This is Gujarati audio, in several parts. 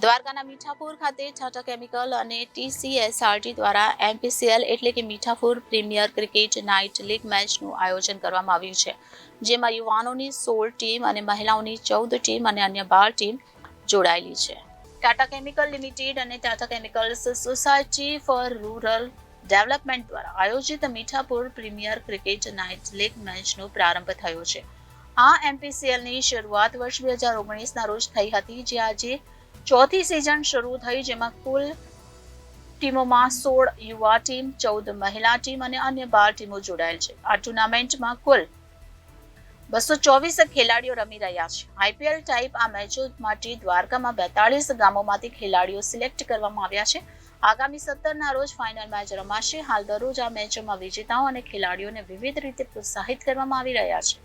દ્વારકાના મીઠાપુર ખાતે ટાટા કેમિકલ અને TCSRT દ્વારા MPCL એટલે કે Mithapur premier cricket night league મેચનું આયોજન કરવામાં આવ્યું છે, જેમાં યુવાનોની 16 ટીમ અને મહિલાઓની 14 ટીમ અને અન્ય 12 ટીમ જોડાયેલી છે. ટાટા કેમિકલ લિમિટેડ અને Tata chemicals society for rural development દ્વારા આયોજિત Mithapur premier cricket night league મેચનો પ્રારંભ થયો છે. આ MPCLની શરૂઆત વર્ષ 2019ના રોજ થઈ હતી, જે આજે ચોથી સિઝન શરૂ થઈ, જેમાં કુલ ટીમોમાં 16 યુવા ટીમ, 14 મહિલા ટીમ અને અન્ય 12 ટીમો જોડાયેલ છે. આ ટુર્નામેન્ટમાં કુલ 224 ખેલાડીઓ રમી રહ્યા છે. IPL ટાઈપ આ મેચો માટે દ્વારકામાં 42 ગામોમાંથી ખેલાડીઓ સિલેક્ટ કરવામાં આવ્યા છે. આગામી 17ના રોજ ફાઇનલ મેચ રમાશે. હાલ દરરોજ આ મેચોમાં વિજેતાઓ અને ખેલાડીઓને વિવિધ રીતે પ્રોત્સાહિત કરવામાં આવી રહ્યા છે.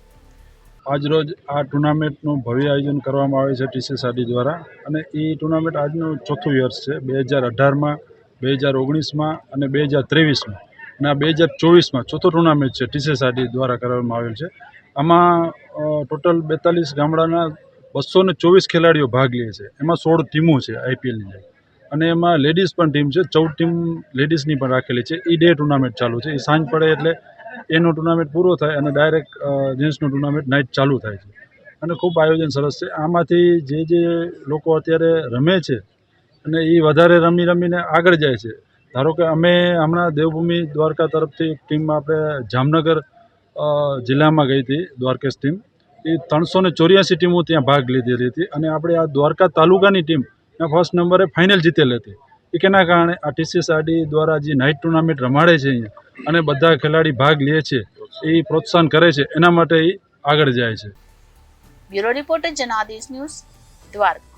આજરોજ આ ટુર્નામેન્ટનું ભવ્ય આયોજન કરવામાં આવે છે TCSRT દ્વારા, અને એ ટુર્નામેન્ટ આજનું ચોથું યર્સ છે. 2018માં, 2019માં અને 2023માં, અને આ 2024માં ચોથો ટુર્નામેન્ટ છે TCSRT દ્વારા કરવામાં આવેલ છે. આમાં ટોટલ 42 ગામડાના 224 ખેલાડીઓ ભાગ લે છે. એમાં 16 ટીમો છે IPLની, અને એમાં લેડીઝ પણ ટીમ છે. 14 ટીમ લેડીઝની પણ રાખેલી છે. એ ડે ટુર્નામેન્ટ ચાલુ છે. એ સાંજ પડે એટલે એનો ટુર્નામેન્ટ પૂરો થાય અને ડાયરેક્ટ જેન્ટ્સનો ટુર્નામેન્ટ નાઇટ ચાલુ થાય છે, અને ખૂબ આયોજન સરસ છે. આમાંથી જે લોકો અત્યારે રમે છે અને એ વધારે રમીને આગળ જાય છે. ધારો કે અમે હમણાં દેવભૂમિ દ્વારકા તરફથી ટીમ આપણે જામનગર જિલ્લામાં ગઈ હતી, દ્વારકેશ ટીમ. એ 384 ટીમો ત્યાં ભાગ લીધેલી હતી, અને આપણે આ દ્વારકા તાલુકાની ટીમ ફર્સ્ટ નંબરે ફાઇનલ જીતેલી હતી. એ કેના કારણે આ TCSRT દ્વારા જે નાઇટ ટુર્નામેન્ટ રમાડે છે અહીંયા, અને બધા ખેલાડી ભાગ લે છે, એ પ્રોત્સાહન કરે છે, એના માટે એ આગળ જાય છે. Bureau reporter Janadesh news, Dwarka.